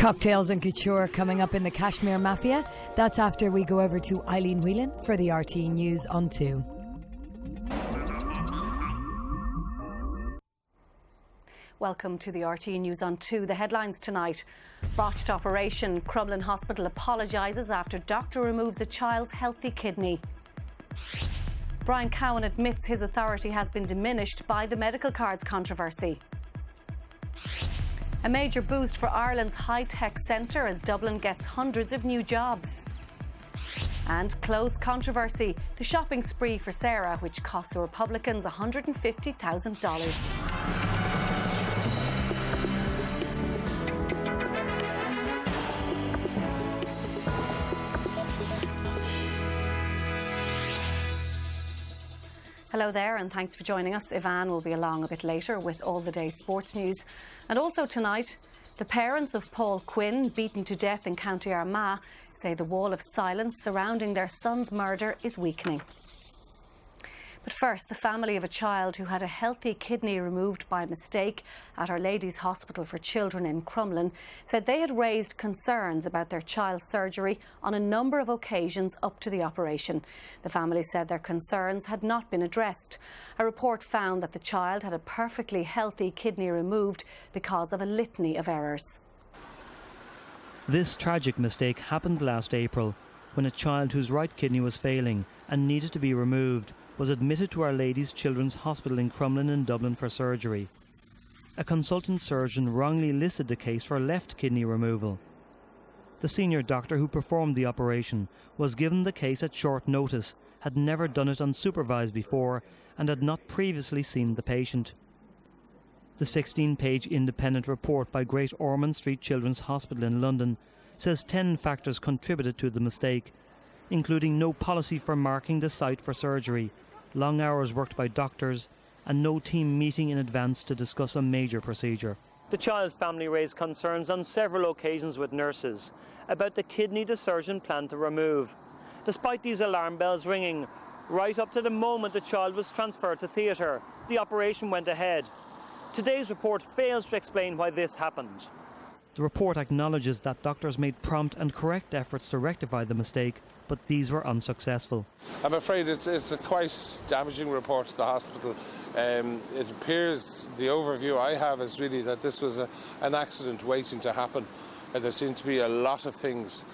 Cocktails and couture coming up in the Kashmir Mafia. That's after we go over to Eileen Whelan for the RTÉ News on 2. Welcome to the RTÉ News on 2. The headlines tonight. Botched operation. Crumlin Hospital apologises after doctor removes a child's healthy kidney. Brian Cowan admits his authority has been diminished by the medical cards controversy. A major boost for Ireland's high-tech centre as Dublin gets hundreds of new jobs. And clothes controversy. The shopping spree for Sarah, which cost the Republicans $150,000. Hello there and thanks for joining us. Ivan will be along a bit later with all the day's sports news. And also tonight, the parents of Paul Quinn, beaten to death in County Armagh, say the wall of silence surrounding their son's murder is weakening. But first, the family of a child who had a healthy kidney removed by mistake at Our Lady's Hospital for Children in Crumlin said they had raised concerns about their child's surgery on a number of occasions up to the operation. The family said their concerns had not been addressed. A report found that the child had a perfectly healthy kidney removed because of a litany of errors. This tragic mistake happened last April when a child whose right kidney was failing and needed to be removed was admitted to Our Lady's Children's Hospital in Crumlin in Dublin for surgery. A consultant surgeon wrongly listed the case for left kidney removal. The senior doctor who performed the operation was given the case at short notice, had never done it unsupervised before and had not previously seen the patient. The 16-page independent report by Great Ormond Street Children's Hospital in London says 10 factors contributed to the mistake, including no policy for marking the site for surgery, long hours worked by doctors, and no team meeting in advance to discuss a major procedure. The child's family raised concerns on several occasions with nurses about the kidney the surgeon planned to remove. Despite these alarm bells ringing, right up to the moment the child was transferred to theatre, the operation went ahead. Today's report fails to explain why this happened. The report acknowledges that doctors made prompt and correct efforts to rectify the mistake, but these were unsuccessful. I'm afraid it's a quite damaging report to the hospital. It appears, the overview I have is really that this was an accident waiting to happen. And there seem to be a lot of things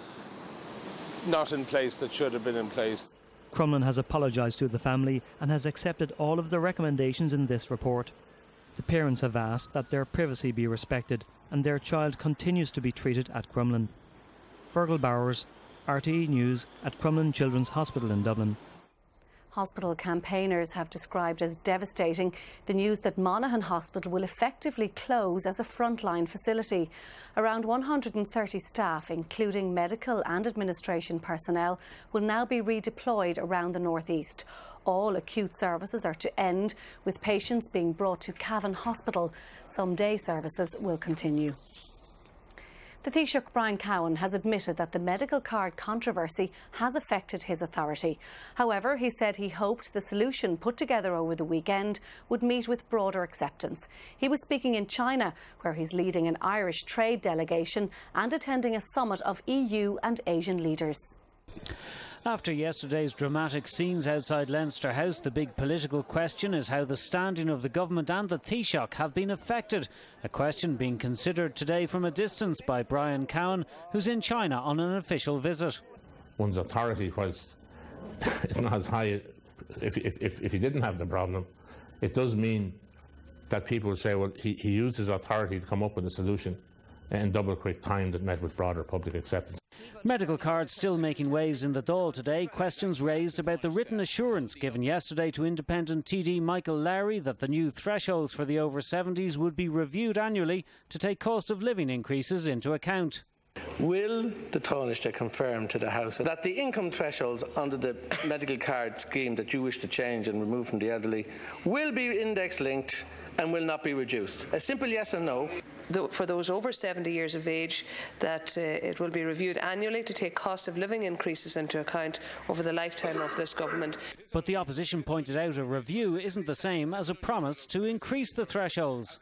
not in place that should have been in place. Crumlin has apologised to the family and has accepted all of the recommendations in this report. The parents have asked that their privacy be respected and their child continues to be treated at Crumlin. Fergal Bowers, RTÉ News at Crumlin Children's Hospital in Dublin. Hospital campaigners have described as devastating the news that Monaghan Hospital will effectively close as a frontline facility. Around 130 staff, including medical and administration personnel, will now be redeployed around the northeast. All acute services are to end, with patients being brought to Cavan Hospital. Some day services will continue. The Taoiseach Brian Cowan has admitted that the medical card controversy has affected his authority. However, he said he hoped the solution put together over the weekend would meet with broader acceptance. He was speaking in China, where he's leading an Irish trade delegation and attending a summit of EU and Asian leaders. After yesterday's dramatic scenes outside Leinster House, the big political question is how the standing of the government and the Taoiseach have been affected. A question being considered today from a distance by Brian Cowan, who's in China on an official visit. One's authority, whilst it's not as high, if he didn't have the problem, it does mean that people will say, well, he used his authority to come up with a solution in double quick time that met with broader public acceptance. Medical cards still making waves in the Dáil today. Questions raised about the written assurance given yesterday to independent TD Michael Lowry that the new thresholds for the over 70s would be reviewed annually to take cost of living increases into account. Will the Taoiseach confirm to the House that the income thresholds under the medical card scheme that you wish to change and remove from the elderly will be index linked and will not be reduced? A simple yes or no. For those over 70 years of age, that it will be reviewed annually to take cost of living increases into account over the lifetime of this government. But the opposition pointed out a review isn't the same as a promise to increase the thresholds.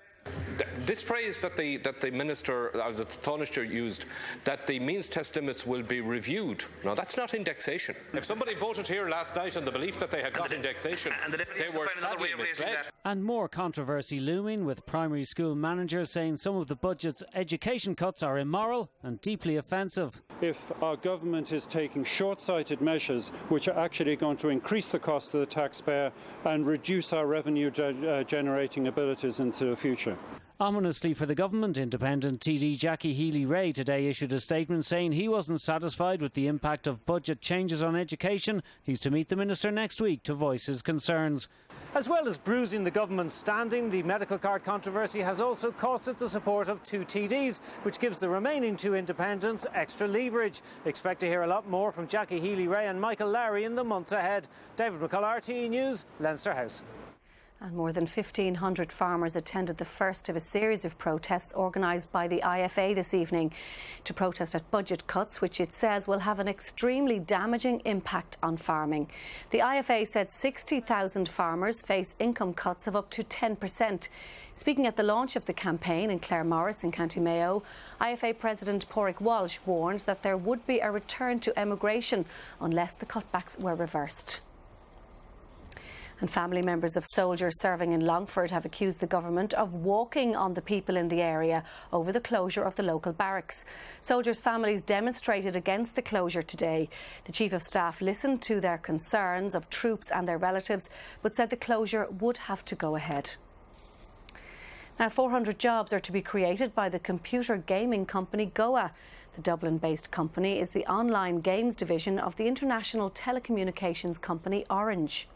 This phrase that the Minister, or that the Taoiseach used, that the means test limits will be reviewed. No, that's not indexation. If somebody voted here last night on the belief that they had got indexation, they were sadly misled. And more controversy looming, with primary school managers saying some of the budget's education cuts are immoral and deeply offensive. If our government is taking short-sighted measures which are actually going to increase the cost to the taxpayer and reduce our revenue generating abilities into the future. Ominously for the government, independent TD Jackie Healy-Rae today issued a statement saying he wasn't satisfied with the impact of budget changes on education. He's to meet the Minister next week to voice his concerns. As well as bruising the government's standing, the medical card controversy has also costed the support of two TDs, which gives the remaining two independents extra leverage. Expect to hear a lot more from Jackie Healy-Rae and Michael Lowry in the months ahead. David McCull, RTÉ News, Leinster House. And more than 1,500 farmers attended the first of a series of protests organised by the IFA this evening to protest at budget cuts, which it says will have an extremely damaging impact on farming. The IFA said 60,000 farmers face income cuts of up to 10%. Speaking at the launch of the campaign in Claremorris in County Mayo, IFA President Pádraig Walsh warned that there would be a return to emigration unless the cutbacks were reversed. And family members of soldiers serving in Longford have accused the government of walking on the people in the area over the closure of the local barracks. Soldiers' families demonstrated against the closure today. The Chief of Staff listened to their concerns of troops and their relatives, but said the closure would have to go ahead. Now, 400 jobs are to be created by the computer gaming company Goa. The Dublin-based company is the online games division of the international telecommunications company Orange.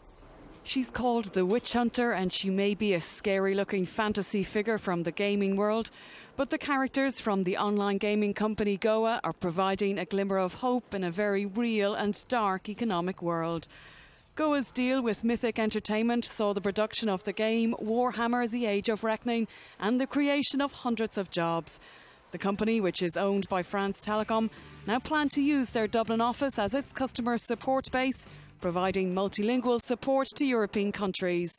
She's called the Witch Hunter, and she may be a scary-looking fantasy figure from the gaming world, but the characters from the online gaming company Goa are providing a glimmer of hope in a very real and dark economic world. Goa's deal with Mythic Entertainment saw the production of the game Warhammer: The Age of Reckoning and the creation of hundreds of jobs. The company, which is owned by France Telecom, now plan to use their Dublin office as its customer support base, providing multilingual support to European countries.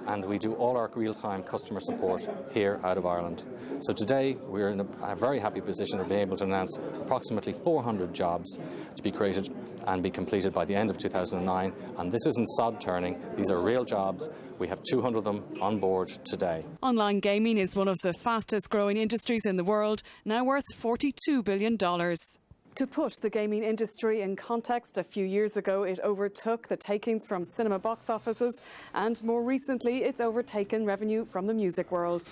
And we do all our real-time customer support here out of Ireland. So today we're in a very happy position of being able to announce approximately 400 jobs to be created and be completed by the end of 2009. And this isn't sod turning, these are real jobs. We have 200 of them on board today. Online gaming is one of the fastest growing industries in the world, now worth $42 billion. To put the gaming industry in context, a few years ago it overtook the takings from cinema box offices, and more recently it's overtaken revenue from the music world.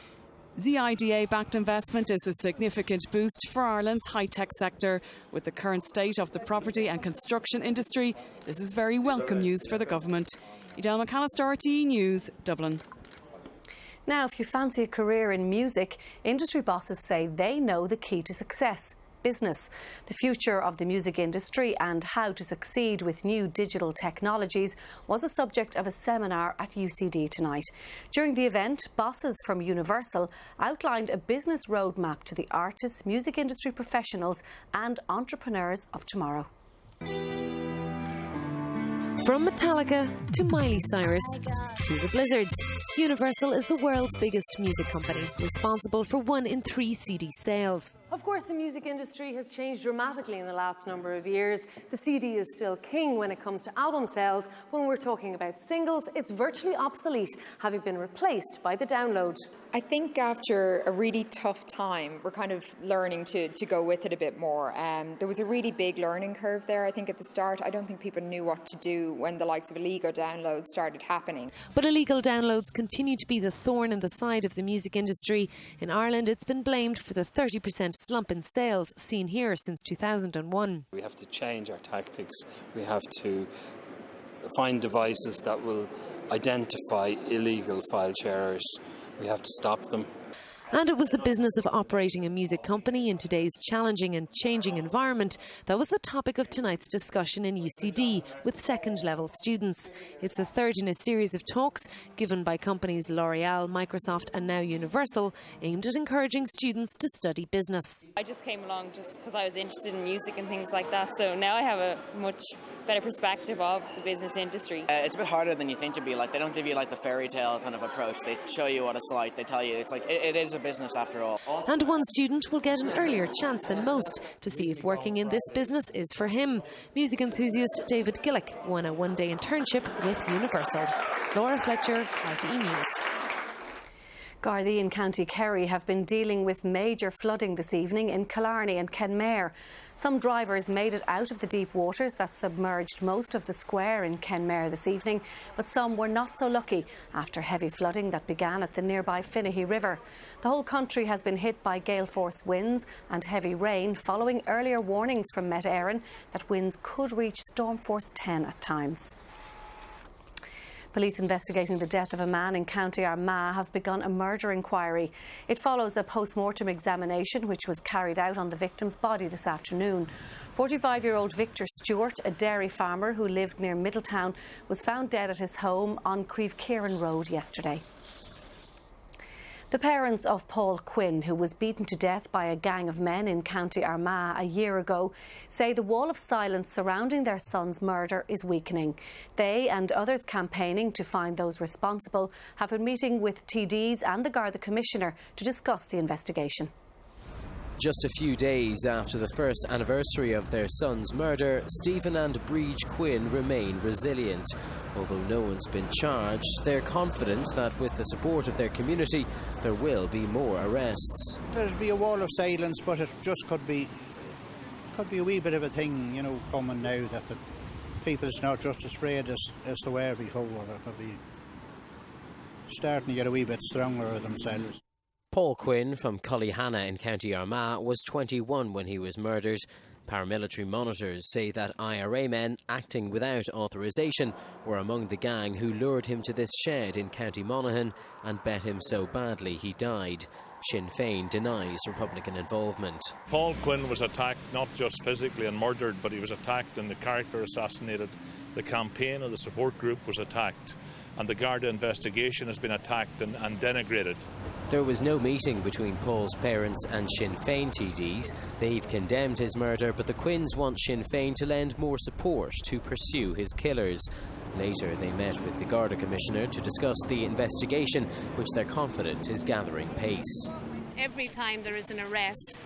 The IDA-backed investment is a significant boost for Ireland's high-tech sector. With the current state of the property and construction industry, this is very welcome news for the government. Edel McAllister, RTÉ News, Dublin. Now, if you fancy a career in music, industry bosses say they know the key to success: business. The future of the music industry and how to succeed with new digital technologies was a subject of a seminar at UCD tonight. During the event, bosses from Universal outlined a business roadmap to the artists, music industry professionals and entrepreneurs of tomorrow. From Metallica to Miley Cyrus to the Blizzards, Universal is the world's biggest music company, responsible for 1 in 3 CD sales. Of course, the music industry has changed dramatically in the last number of years. The CD is still king when it comes to album sales. When we're talking about singles, it's virtually obsolete, having been replaced by the download. I think after a really tough time, we're kind of learning to go with it a bit more. There was a really big learning curve there, I think, at the start. I don't think people knew what to do when the likes of illegal downloads started happening. But illegal downloads continue to be the thorn in the side of the music industry. In Ireland, it's been blamed for the 30% slump in sales seen here since 2001. We have to change our tactics. We have to find devices that will identify illegal file sharers. We have to stop them. And it was the business of operating a music company in today's challenging and changing environment that was the topic of tonight's discussion in UCD with second-level students. It's the third in a series of talks given by companies L'Oreal, Microsoft and now Universal, aimed at encouraging students to study business. I just came along just because I was interested in music and things like that, so now I have a much better perspective of the business industry. It's a bit harder than you think to be. Like, they don't give you like the fairy tale kind of approach. They show you what it's like. They tell you it's like it is a business after all. And one student will get an earlier chance than most to see if working in this business is for him. Music enthusiast David Gillick won a one-day internship with Universal. Laura Fletcher, RTÉ News. Gardaí in County Kerry have been dealing with major flooding this evening in Killarney and Kenmare. Some drivers made it out of the deep waters that submerged most of the square in Kenmare this evening, but some were not so lucky after heavy flooding that began at the nearby Finaghy River. The whole country has been hit by gale force winds and heavy rain following earlier warnings from Met Éireann that winds could reach storm force 10 at times. Police investigating the death of a man in County Armagh have begun a murder inquiry. It follows a post-mortem examination which was carried out on the victim's body this afternoon. 45-year-old Victor Stewart, a dairy farmer who lived near Middletown, was found dead at his home on Creve Kieran Road yesterday. The parents of Paul Quinn, who was beaten to death by a gang of men in County Armagh a year ago, say the wall of silence surrounding their son's murder is weakening. They and others campaigning to find those responsible have been meeting with TDs and the Garda Commissioner to discuss the investigation. Just a few days after the first anniversary of their son's murder, Stephen and Breege Quinn remain resilient. Although no one's been charged, they're confident that with the support of their community, there will be more arrests. There'll be a wall of silence, but it just could be a wee bit of a thing, you know, coming now that the people's not just as afraid as they were before. They'll be starting to get a wee bit stronger of themselves. Paul Quinn from Cullyhanna in County Armagh was 21 when he was murdered. Paramilitary monitors say that IRA men acting without authorisation were among the gang who lured him to this shed in County Monaghan and bet him so badly he died. Sinn Féin denies Republican involvement. Paul Quinn was attacked not just physically and murdered, but he was attacked and the character assassinated. The campaign of the support group was attacked, and the Garda investigation has been attacked and denigrated. There was no meeting between Paul's parents and Sinn Féin TDs. They've condemned his murder, but the Quinns want Sinn Féin to lend more support to pursue his killers. Later, they met with the Garda Commissioner to discuss the investigation, which they're confident is gathering pace. Every time there is an arrest,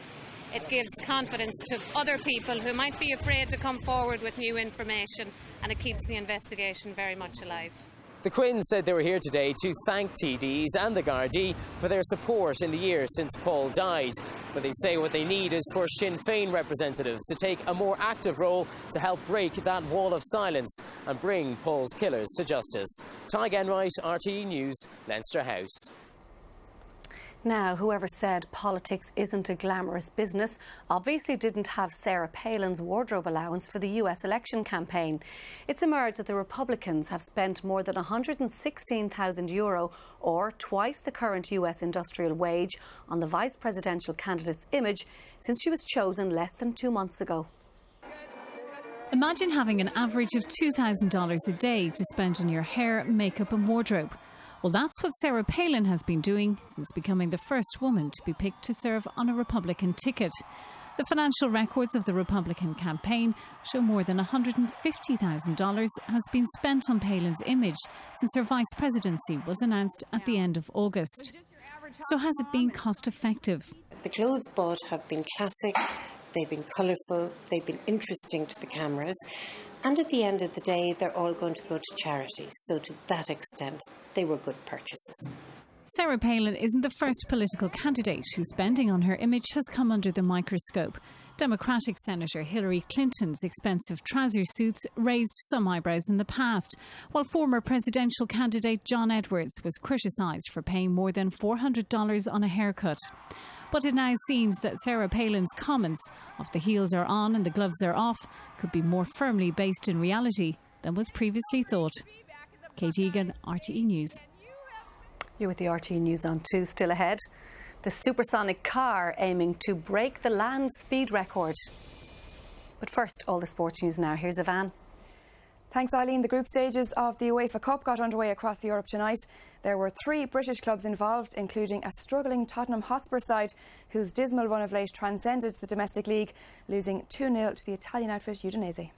it gives confidence to other people who might be afraid to come forward with new information, and it keeps the investigation very much alive. The Quinns said they were here today to thank TDs and the Gardaí for their support in the years since Paul died. But they say what they need is for Sinn Féin representatives to take a more active role to help break that wall of silence and bring Paul's killers to justice. Ty Genwright, RTÉ News, Leinster House. Now, whoever said politics isn't a glamorous business obviously didn't have Sarah Palin's wardrobe allowance for the US election campaign. It's emerged that the Republicans have spent more than €116,000, or twice the current US industrial wage, on the vice presidential candidate's image since she was chosen less than 2 months ago. Imagine having an average of $2,000 a day to spend on your hair, makeup and wardrobe. Well, that's what Sarah Palin has been doing since becoming the first woman to be picked to serve on a Republican ticket. The financial records of the Republican campaign show more than $150,000 has been spent on Palin's image since her vice presidency was announced at the end of August. So has it been cost effective? The clothes bought have been classic, they've been colourful, they've been interesting to the cameras. And at the end of the day, they're all going to go to charities. So to that extent, they were good purchases. Sarah Palin isn't the first political candidate whose spending on her image has come under the microscope. Democratic Senator Hillary Clinton's expensive trouser suits raised some eyebrows in the past, while former presidential candidate John Edwards was criticised for paying more than $400 on a haircut. But it now seems that Sarah Palin's comments of the heels are on and the gloves are off could be more firmly based in reality than was previously thought. Kate Egan, RTÉ News. You're with the RTÉ News on 2. Still ahead, the supersonic car aiming to break the land speed record. But first, all the sports news now. Here's Ivan. Thanks, Eileen. The group stages of the UEFA Cup got underway across Europe tonight. There were 3 British clubs involved, including a struggling Tottenham Hotspur side whose dismal run of late transcended the domestic league, losing 2-0 to the Italian outfit Udinese.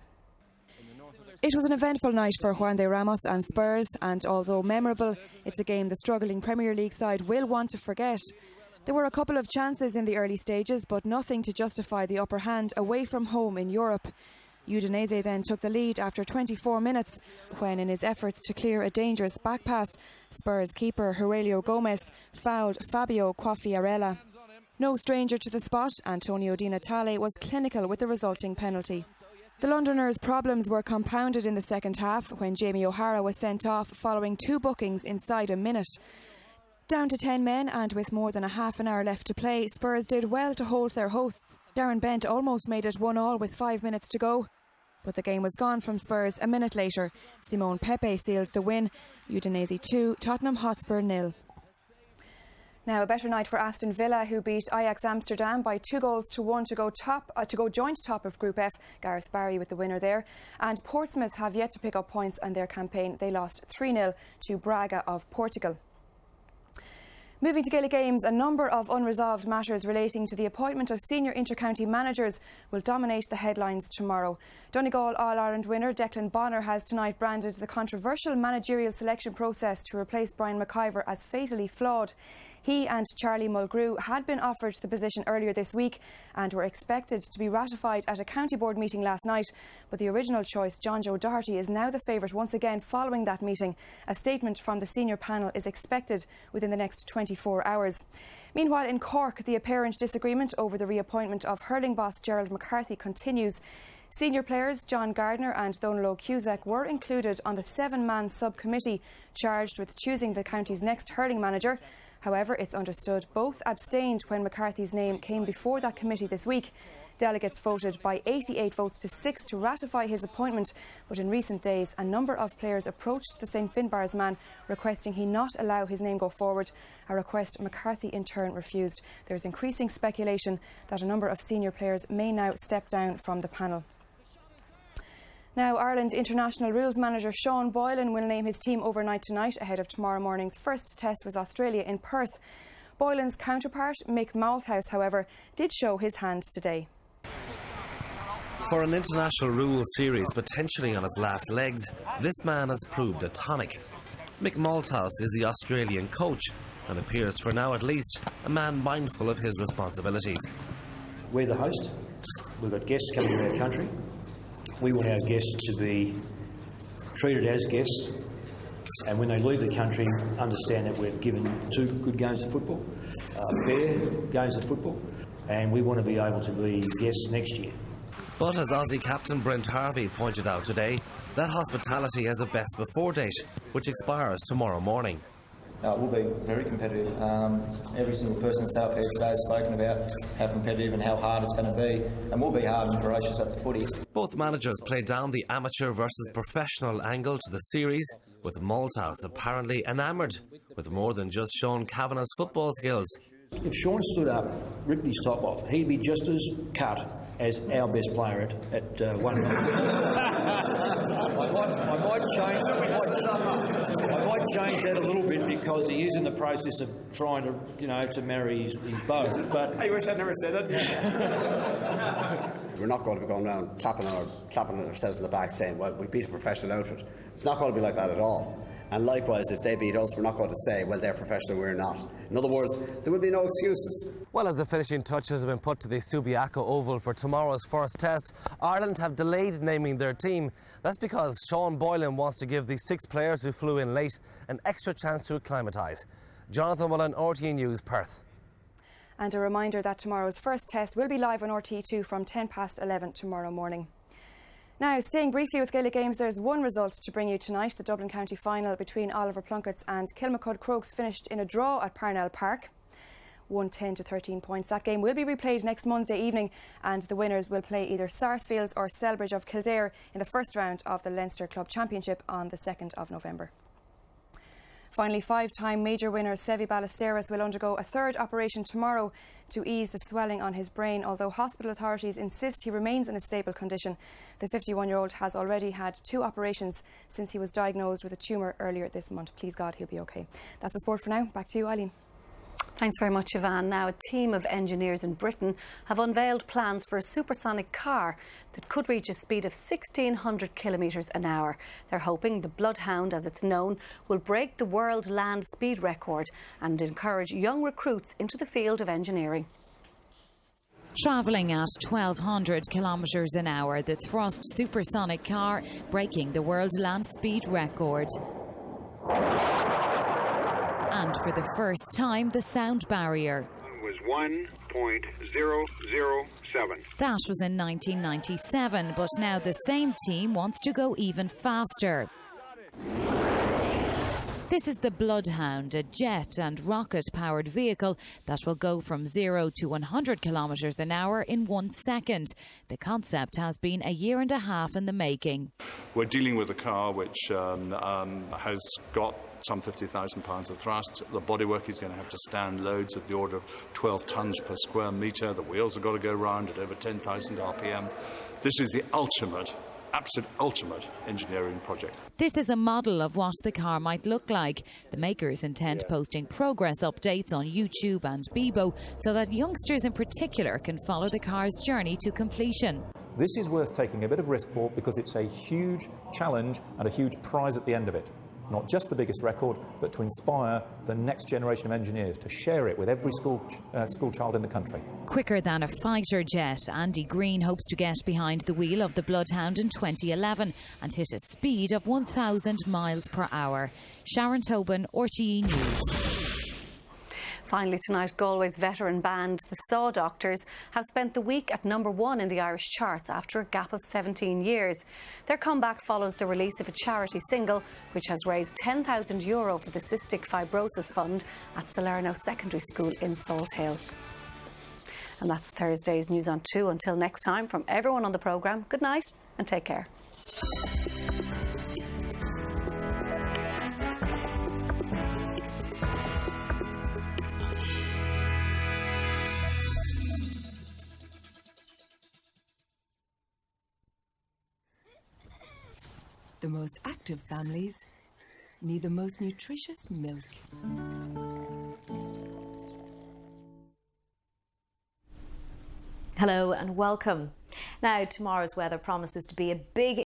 It was an eventful night for Juan de Ramos and Spurs, and although memorable, it's a game the struggling Premier League side will want to forget. There were a couple of chances in the early stages, but nothing to justify the upper hand away from home in Europe. Udinese then took the lead after 24 minutes when, in his efforts to clear a dangerous back pass, Spurs keeper Aurelio Gomez fouled Fabio Quagliarella. No stranger to the spot, Antonio Di Natale was clinical with the resulting penalty. The Londoners' problems were compounded in the second half when Jamie O'Hara was sent off following 2 bookings inside a minute. Down to 10 men and with more than a half an hour left to play, Spurs did well to hold their hosts. Darren Bent almost made it 1-1 with 5 minutes to go. But the game was gone from Spurs a minute later. Simone Pepe sealed the win. Udinese 2, Tottenham Hotspur 0. Now a better night for Aston Villa, who beat Ajax Amsterdam by 2-1 to go joint top of Group F. Gareth Barry with the winner there. And Portsmouth have yet to pick up points on their campaign. They lost 3-0 to Braga of Portugal. Moving to Gaelic Games, a number of unresolved matters relating to the appointment of senior inter-county managers will dominate the headlines tomorrow. Donegal All-Ireland winner Declan Bonner has tonight branded the controversial managerial selection process to replace Brian McIver as fatally flawed. He and Charlie Mulgrew had been offered the position earlier this week and were expected to be ratified at a county board meeting last night, but the original choice, John Joe Doherty, is now the favourite once again following that meeting. A statement from the senior panel is expected within the next 24 hours. Meanwhile, in Cork, the apparent disagreement over the reappointment of hurling boss Gerald McCarthy continues. Senior players John Gardner and Donald Cusack were included on the 7-man subcommittee charged with choosing the county's next hurling manager. However, it's understood both abstained when McCarthy's name came before that committee this week. Delegates voted by 88 votes to 6 to ratify his appointment, but in recent days a number of players approached the St Finbarr's man requesting he not allow his name go forward, a request McCarthy in turn refused. There's increasing speculation that a number of senior players may now step down from the panel. Now, Ireland international rules manager Sean Boylan will name his team overnight tonight ahead of tomorrow morning's first test with Australia in Perth. Boylan's counterpart, Mick Malthouse, however, did show his hand today. For an international rules series potentially on its last legs, this man has proved a tonic. Mick Malthouse is the Australian coach and appears, for now at least, a man mindful of his responsibilities. We're the host. We've got guests coming to our country. We want our guests to be treated as guests, and when they leave the country, understand that we've given 2 good games of football, fair games of football, and we want to be able to be guests next year. But as Aussie captain Brent Harvey pointed out today, that hospitality has a best before date, which expires tomorrow morning. We'll be very competitive. Every single person that's out here today has spoken about how competitive and how hard it's going to be, and we'll be hard and ferocious at the footy. Both managers play down the amateur versus professional angle to the series, with Malthouse apparently enamoured with more than just Sean Kavanagh's football skills. If Sean stood up, ripped his top off, he'd be just as cut as our best player at 1 minute. I might change that a little bit because he is in the process of trying to, to marry his beau. But I wish I'd never said it. We're not going to be going around clapping ourselves in the back saying, well, we beat a professional outfit. It's not going to be like that at all. And likewise, if they beat us, we're not going to say, well, they're professional, we're not. In other words, there will be no excuses. Well, as the finishing touches have been put to the Subiaco Oval for tomorrow's first test, Ireland have delayed naming their team. That's because Sean Boylan wants to give the 6 players who flew in late an extra chance to acclimatise. Jonathan Mullen, RTÉ News, Perth. And a reminder that tomorrow's first test will be live on RTÉ Two from 11:10 tomorrow morning. Now, staying briefly with Gaelic Games, there's one result to bring you tonight. The Dublin County final between Oliver Plunkett's and Kilmacud Crokes finished in a draw at Parnell Park. 10 to 13 points. That game will be replayed next Monday evening, and the winners will play either Sarsfields or Selbridge of Kildare in the first round of the Leinster Club Championship on the 2nd of November. Finally, 5-time major winner Sevi Ballesteros will undergo a 3rd operation tomorrow to ease the swelling on his brain, although hospital authorities insist he remains in a stable condition. The 51-year-old has already had 2 operations since he was diagnosed with a tumour earlier this month. Please God, he'll be okay. That's the sport for now. Back to you, Eileen. Thanks very much, Yvonne. Now, a team of engineers in Britain have unveiled plans for a supersonic car that could reach a speed of 1,600 kilometres an hour. They're hoping the Bloodhound, as it's known, will break the world land speed record and encourage young recruits into the field of engineering. Travelling at 1,200 kilometres an hour, the thrust supersonic car breaking the world land speed record. And for the first time, the sound barrier was 1.007. That was in 1997, but now the same team wants to go even faster. This is the Bloodhound, a jet and rocket-powered vehicle that will go from 0 to 100 kilometres an hour in 1 second. The concept has been a year and a half in the making. We're dealing with a car which has got some 50,000 pounds of thrust. The bodywork is going to have to stand loads of the order of 12 tonnes per square metre. The wheels have got to go round at over 10,000 RPM. This is the absolute ultimate engineering project. This is a model of what the car might look like. The makers intend posting progress updates on YouTube and Bebo so that youngsters in particular can follow the car's journey to completion. This is worth taking a bit of risk for because it's a huge challenge and a huge prize at the end of it. Not just the biggest record, but to inspire the next generation of engineers to share it with every school child in the country. Quicker than a fighter jet, Andy Green hopes to get behind the wheel of the Bloodhound in 2011 and hit a speed of 1,000 miles per hour. Sharon Tobin, RTÉ News. Finally tonight, Galway's veteran band, the Saw Doctors, have spent the week at #1 in the Irish charts after a gap of 17 years. Their comeback follows the release of a charity single, which has raised €10,000 for the Cystic Fibrosis Fund at Salerno Secondary School in Salt Hill. And that's Thursday's News on 2. Until next time, from everyone on the programme, good night and take care. The most active families need the most nutritious milk. Hello and welcome. Now, tomorrow's weather promises to be a big